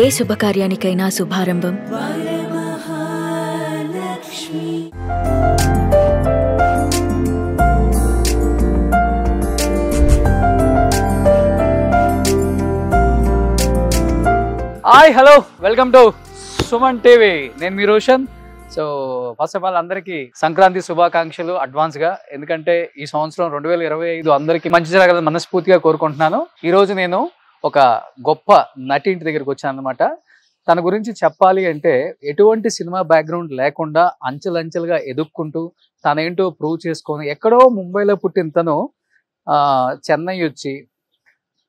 ఏ శుభకార్యానికైనా శుభారంభం hi hello welcome to Suman TV. నేను మీ Roshan. So first of all అందరికీ సంక్రాంతి శుభాకాంక్షలు అడ్వాన్స్ గా. ఎందుకంటే ఈ సంవత్సరం 2025 అందరికీ మంచి జరగాలని మనస్ఫూర్తిగా కోరుకుంటున్నాను. ఈ రోజు నేను ఒక గొప్ప నటి ఇంటి దగ్గరికి వచ్చాను అనమాట. తన గురించి చెప్పాలి అంటే ఎటువంటి సినిమా బ్యాక్గ్రౌండ్ లేకుండా అంచెలంచెలుగా ఎదుక్కుంటూ తనేంటో ప్రూవ్ చేసుకొని ఎక్కడో ముంబైలో పుట్టిన తను చెన్నై వచ్చి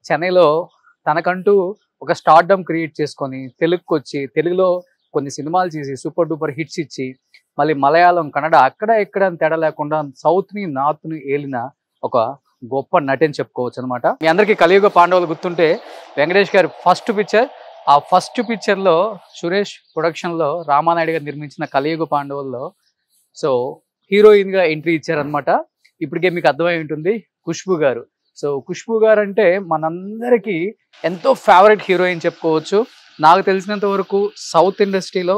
చెన్నైలో తనకంటూ ఒక స్టార్డమ్ క్రియేట్ చేసుకొని తెలుగుకి వచ్చి తెలుగులో కొన్ని సినిమాలు చేసి సూపర్ డూపర్ హిట్స్ ఇచ్చి మళ్ళీ మలయాళం కన్నడ అక్కడ ఎక్కడ తేడా లేకుండా సౌత్ని నార్త్ని ఏలిన ఒక గొప్ప నటి అని చెప్పుకోవచ్చు అనమాట. మీ అందరికీ కలియుగ పాండవులు గుర్తుంటే వెంకటేష్ గారి ఫస్ట్ పిక్చర్, ఆ ఫస్ట్ పిక్చర్లో సురేష్ ప్రొడక్షన్లో రామానాయుడు గారు నిర్మించిన కలియుగ పాండవుల్లో సో హీరోయిన్గా ఎంట్రీ ఇచ్చారనమాట. ఇప్పటికే మీకు అర్థమై ఉంటుంది ఖుష్బూ గారు. సో ఖుష్బూ గారు అంటే మనందరికీ ఎంతో ఫేవరెట్ హీరోయిన్ చెప్పుకోవచ్చు. నాకు తెలిసినంత వరకు సౌత్ ఇండస్ట్రీలో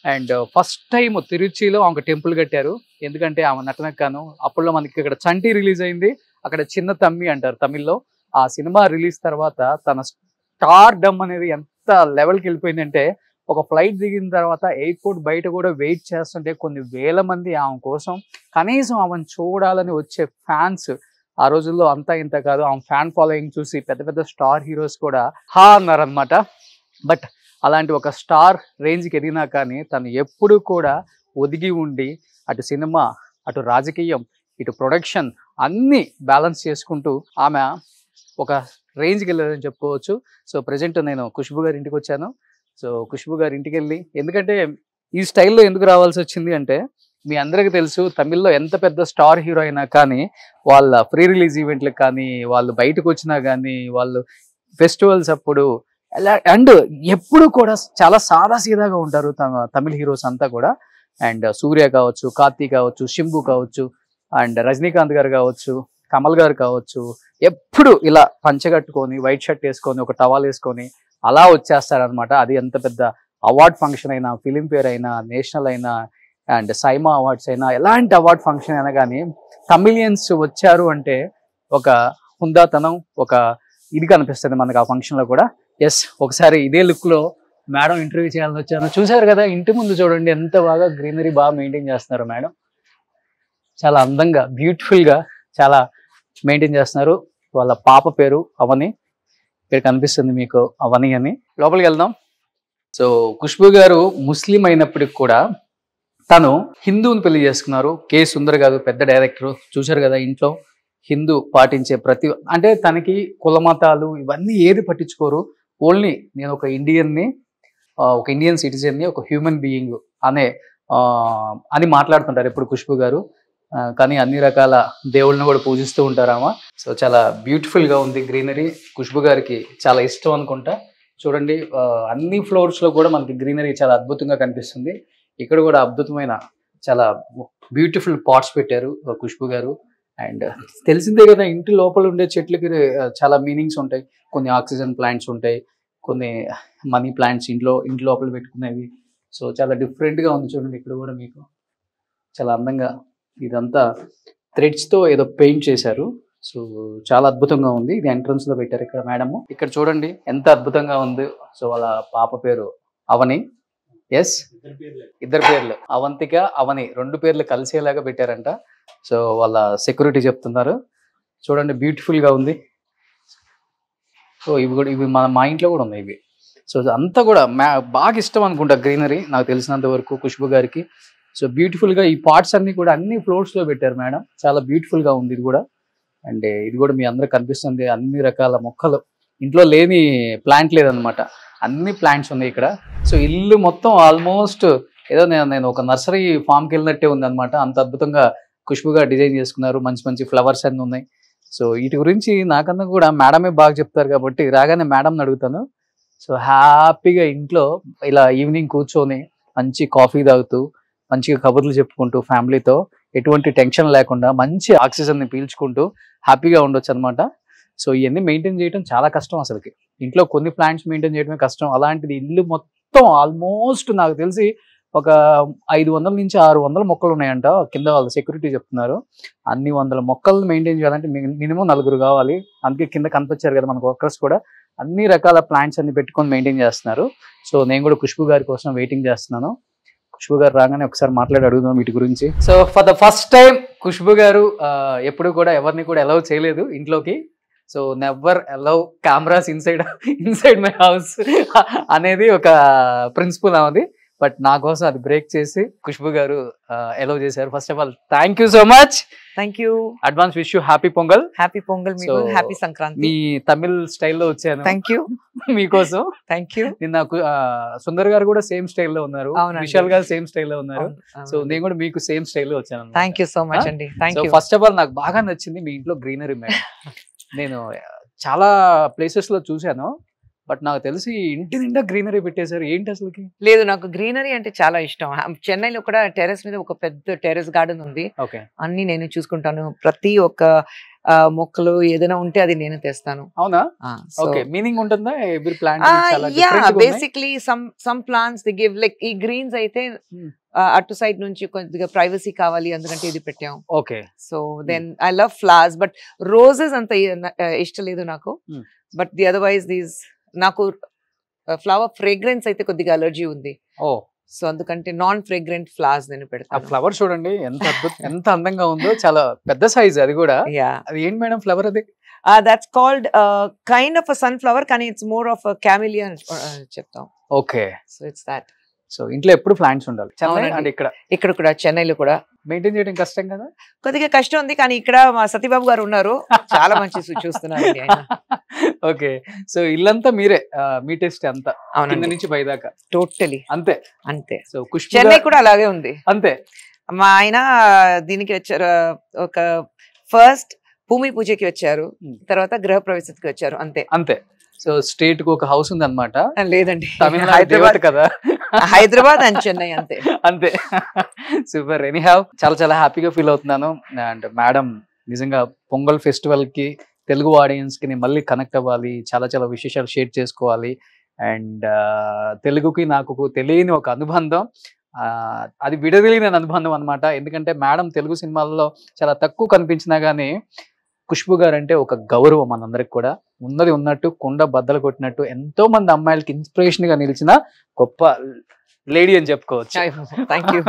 అండ్ ఫస్ట్ టైం తిరుచిలో ఆమె టెంపుల్ కట్టారు. ఎందుకంటే ఆమె నటనకాను అప్పట్లో మనకి ఇక్కడ చంటి రిలీజ్ అయింది, అక్కడ చిన్న తమ్మి అంటారు తమిళ్లో. ఆ సినిమా రిలీజ్ తర్వాత తన స్టార్ డమ్ అనేది ఎంత లెవెల్కి వెళ్ళిపోయిందంటే ఒక ఫ్లైట్ దిగిన తర్వాత ఎయిర్పోర్ట్ బయట కూడా వెయిట్ చేస్తుంటే కొన్ని వేల మంది ఆమె కోసం కనీసం ఆమెను చూడాలని వచ్చే ఫ్యాన్స్ ఆ రోజుల్లో అంతా ఇంత కాదు. ఆమె ఫ్యాన్ ఫాలోయింగ్ చూసి పెద్ద పెద్ద స్టార్ హీరోస్ కూడా హా అన్నారనమాట. బట్ అలాంటి ఒక స్టార్ రేంజ్కి ఎదిగినా కానీ తను ఎప్పుడు కూడా ఒదిగి ఉండి అటు సినిమా, అటు రాజకీయం, ఇటు ప్రొడక్షన్ అన్నీ బ్యాలెన్స్ చేసుకుంటూ ఆమె ఒక రేంజ్కి వెళ్ళారని చెప్పుకోవచ్చు. సో ప్రజెంట్ నేను ఖుష్బూ గారి ఇంటికి వచ్చాను. సో ఖుష్బూ గారి ఇంటికి వెళ్ళి, ఎందుకంటే ఈ స్టైల్లో ఎందుకు రావాల్సి వచ్చింది అంటే మీ అందరికీ తెలుసు తమిళ్లో ఎంత పెద్ద స్టార్ హీరో అయినా కానీ వాళ్ళ ప్రీ రిలీజ్ ఈవెంట్లకు కానీ వాళ్ళు బయటకు వచ్చినా కానీ వాళ్ళు ఫెస్టివల్స్ అప్పుడు అండ్ ఎప్పుడు కూడా చాలా సాదాసీదాగా ఉంటారు తమిళ హీరోస్ అంతా కూడా. అండ్ సూర్య కావచ్చు, కార్తీక్ కావచ్చు, శంభు కావచ్చు, అండ్ రజనీకాంత్ గారు కావచ్చు, కమల్ గారు కావచ్చు, ఎప్పుడు ఇలా పంచగట్టుకొని వైట్ షర్ట్ వేసుకొని ఒక టవాల్ వేసుకొని అలా వచ్చేస్తారనమాట. అది ఎంత పెద్ద అవార్డ్ ఫంక్షన్ అయినా, ఫిలింఫేర్ అయినా, నేషనల్ అయినా అండ్ సైమా అవార్డ్స్ అయినా, ఎలాంటి అవార్డ్ ఫంక్షన్ అయినా కానీ తమిళియన్స్ వచ్చారు అంటే ఒక హుందాతనం, ఒక ఇది కనిపిస్తుంది మనకు ఆ ఫంక్షన్లో కూడా. ఎస్, ఒకసారి ఇదే లుక్లో మేడం ఇంటర్వ్యూ చేయాలని వచ్చాను. చూసారు కదా ఇంటి ముందు చూడండి ఎంత బాగా గ్రీనరీ బాగా మెయింటైన్ చేస్తున్నారు మేడం. చాలా అందంగా బ్యూటిఫుల్గా చాలా మెయింటైన్ చేస్తున్నారు. వాళ్ళ పాప పేరు అవని, ఇక్కడ కనిపిస్తుంది మీకు అవని అని. లోపలికి వెళ్దాం. సో ఖుష్బూ గారు ముస్లిం అయినప్పటికి కూడా తను హిందువుని పెళ్లి చేసుకున్నారు. కే సుందర్ గారు పెద్ద డైరెక్టర్. చూశారు కదా ఇంట్లో హిందూ పాటించే ప్రతి అంటే తనకి కుల మతాలు ఇవన్నీ ఏది పట్టించుకోరు. ఓన్లీ నేను ఒక ఇండియన్ని, ఒక ఇండియన్ సిటిజన్ని, ఒక హ్యూమన్ బీయింగ్ అని మాట్లాడుతుంటారు ఎప్పుడు ఖుష్బూ గారు. కానీ అన్ని రకాల దేవుళ్ళని కూడా పూజిస్తూ ఉంటారామా. సో చాలా బ్యూటిఫుల్గా ఉంది గ్రీనరీ. ఖుష్బూ గారికి చాలా ఇష్టం అనుకుంటా. చూడండి అన్ని ఫ్లోర్స్లో కూడా మనకి గ్రీనరీ చాలా అద్భుతంగా కనిపిస్తుంది. ఇక్కడ కూడా అద్భుతమైన చాలా బ్యూటిఫుల్ పాట్స్ పెట్టారు ఖుష్బూ గారు. అండ్ తెలిసిందే కదా ఇంటి లోపల ఉండే చెట్లకి చాలా మీనింగ్స్ ఉంటాయి. కొన్ని ఆక్సిజన్ ప్లాంట్స్ ఉంటాయి, కొన్ని మనీ ప్లాంట్స్ ఇంటి లోపల పెట్టుకునేవి. సో చాలా డిఫరెంట్గా ఉంది చూడండి. ఇక్కడ కూడా మీకు చాలా అందంగా ఇదంతా థ్రెడ్స్తో ఏదో పెయింట్ చేశారు. సో చాలా అద్భుతంగా ఉంది. ఇది ఎంట్రన్స్లో పెట్టారు ఇక్కడ మేడము. ఇక్కడ చూడండి ఎంత అద్భుతంగా ఉంది. సో వాళ్ళ పాప పేరు అవని. ఎస్, ఇద్దరు పేర్లు అవంతిక, అవని, రెండు పేర్లు కలిసేలాగా పెట్టారంట. సో వాళ్ళ సెక్యూరిటీ చెప్తున్నారు. చూడండి బ్యూటిఫుల్గా ఉంది. సో ఇవి మా ఇంట్లో కూడా ఉన్నాయి ఇవి. సో అంతా కూడా బాగా ఇష్టం అనుకుంటా గ్రీనరీ నాకు తెలిసినంత వరకు ఖుష్బూ గారికి. సో బ్యూటిఫుల్గా ఈ పార్ట్స్ అన్ని కూడా అన్ని ఫ్లోర్స్లో పెట్టారు మేడం. చాలా బ్యూటిఫుల్గా ఉంది ఇది కూడా. అండ్ ఇది కూడా మీ అందరికి కనిపిస్తుంది. అన్ని రకాల మొక్కలు, ఇంట్లో లేని ప్లాంట్ లేదనమాట, అన్ని ప్లాంట్స్ ఉన్నాయి ఇక్కడ. సో ఇల్లు మొత్తం ఆల్మోస్ట్ ఏదో నేను ఒక నర్సరీ ఫామ్కి వెళ్ళినట్టే ఉంది అనమాట. అంత అద్భుతంగా ఖుష్బూగా డిజైన్ చేసుకున్నారు. మంచి మంచి ఫ్లవర్స్ అన్నీ ఉన్నాయి. సో వీటి గురించి నాకన్నా కూడా మేడమే బాగా చెప్తారు కాబట్టి రాగానే మేడంని అడుగుతాను. సో హ్యాపీగా ఇంట్లో ఇలా ఈవినింగ్ కూర్చొని మంచి కాఫీ తాగుతూ మంచిగా కబుర్లు చెప్పుకుంటూ ఫ్యామిలీతో ఎటువంటి టెన్షన్ లేకుండా మంచి ఆక్సిజన్ని పీల్చుకుంటూ హ్యాపీగా ఉండొచ్చు అనమాట. సో ఇవన్నీ మెయింటైన్ చేయడం చాలా కష్టం అసలుకి. ఇంట్లో కొన్ని ప్లాంట్స్ మెయింటైన్ చేయడమే కష్టం, అలాంటిది ఇల్లు మొత్తం ఆల్మోస్ట్ నాకు తెలిసి ఒక 500 నుంచి 600 మొక్కలు ఉన్నాయంట, కింద వాళ్ళు సెక్యూరిటీ చెప్తున్నారు. అన్ని వందల మొక్కలను మెయింటైన్ చేయాలంటే మినిమం 4 కావాలి. అందుకే కింద కనిపించారు కదా మనకు వర్కర్స్ కూడా అన్ని రకాల ప్లాంట్స్ అన్ని పెట్టుకొని మెయింటైన్ చేస్తున్నారు. సో నేను కూడా ఖుష్బు గారి కోసం వెయిటింగ్ చేస్తున్నాను. ఖుష్బు గారు రాగానే ఒకసారి మాట్లాడి అడుగుదాం వీటి గురించి. So for the first time Khushbu గారు ఎప్పుడు కూడా ఎవరిని కూడా అలౌ చేయలేదు ఇంట్లోకి. So never allow cameras inside my house అనేది ఒక ప్రిన్సిపల్ అనేది. బట్ నా కోసం అది బ్రేక్ చేసి ఖుష్బు గారు అలౌ చేశారు. First of all thank you so much. Thank you. Advance wish you happy pongal. Happy pongal మీకు, హ్యాపీ సంక్రాంతి. మీ తమిళ్ స్టైల్లో వచ్చాను. థ్యాంక్ యూ మీకోసం. Thank you. నిన్న సుందర్ గారు కూడా సేమ్ స్టైల్లో ఉన్నారు, విశాల్ గారు సేమ్ స్టైల్లో ఉన్నారు. సో నేను కూడా మీకు సేమ్ స్టైల్లో వచ్చాను. థ్యాంక్ యూ సో మచ్ అండి. Thank you. First of all నాకు బాగా నచ్చింది మీ ఇంట్లో గ్రీనరీ మేడం. నేను చాలా ప్లేసెస్ లో చూశాను, బట్ నాకు తెలిసి ఇంటి నిండా గ్రీనరీ పెట్టేశారు, ఏంటి అసలుకి? లేదు, నాకు గ్రీనరీ అంటే చాలా ఇష్టం. చెన్నైలో కూడా టెర్రస్ మీద ఒక పెద్ద టెర్రస్ గార్డెన్ ఉంది. అన్ని నేను చూసుకుంటాను. ప్రతి ఒక్క మొక్కలు ఏదైనా ఉంటే అది నేను తెస్తాను. అవునా? ఓకే, మీనింగ్ ఉంటుందా every plant? Basically some plants the give like ఈ గ్రీన్స్ అయితే అటు సైడ్ నుంచి కొద్దిగా ప్రైవసీ కావాలి అందుకంటే ఇది పెట్టాం. Okay. So then I love flowers, but roses అంత ఇష్టం లేదు నాకు. బట్ ది అదర్వైజ్ దీస్ నాకు ఫ్లవర్ ఫ్రేగ్రెన్స్ అయితే కొద్దిగా అలర్జీ ఉంది. ఓ, సో అందుకంటే నాన్ ఫ్రేగ్రెంట్ ఫ్లవర్స్ నేను పెడతాను. ఫ్లవర్ చూడండి ఎంత అందంగా ఉందో, చాలా పెద్ద సైజ్ అది కూడా. అది ఏంటి మేడం ఫ్లవర్ అది? That's called kind of a son flower, కానీ ఇట్స్ మోర్ ఆఫ్ క్యామిలియా చెప్తాం. Okay. So it's that. So ఇంట్లో ఎప్పుడు ప్లాంట్స్ ఉండాలి. ఇక్కడ కూడా చెన్నైలో కూడా మెయింటైన్ చేయడం కష్టం కదా? కొద్దిగా కష్టం ఉంది, కానీ ఇక్కడ మా సతీబాబు గారు ఉన్నారు, చాలా మంచి చూస్తున్నారు. ఓకే. సో ఇల్లంతా మీరే, మీ టేస్ట్ అంతా కింద నుంచి పై దాకా టోటలీ అంతే. అంతే. సో చెన్నై కూడా అలాగే ఉంది. అంతే. మా ఆయన దీనికి వచ్చారు, ఒక ఫస్ట్ భూమి పూజకి వచ్చారు, తర్వాత గృహ ప్రవేశకి వచ్చారు, అంతే అంతే. సో స్టేట్ కు ఒక హౌస్ ఉంది అనమాట? లేదండి, హైదరాబాద్ కదా. హైదరాబాద్ అండ్ చెన్నై అంతే. అంతే. సూపర్. ఎనీ హ్యావ్ చాలా హ్యాపీగా ఫీల్ అవుతున్నాను. అండ్ మేడం నిజంగా పొంగల్ ఫెస్టివల్ కి తెలుగు ఆడియన్స్ కి నేను మళ్ళీ కనెక్ట్ అవ్వాలి, చాలా విశేషాలు షేర్ చేసుకోవాలి. అండ్ తెలుగుకి నాకు తెలియని ఒక అనుబంధం, అది విడదీయలేని అనుబంధం అనమాట. ఎందుకంటే మేడం తెలుగు సినిమాల్లో చాలా తక్కువ కనిపించినా గానీ ఖుష్బు గారు అంటే ఒక గౌరవం మనందరికి కూడా. ఉన్నది ఉన్నట్టు కుండ బద్దలు కొట్టినట్టు ఎంతో మంది అమ్మాయిలకి ఇన్స్పిరేషన్ గా నిలిచిన గొప్ప లేడీ అని చెప్పుకోవచ్చు. Thank you.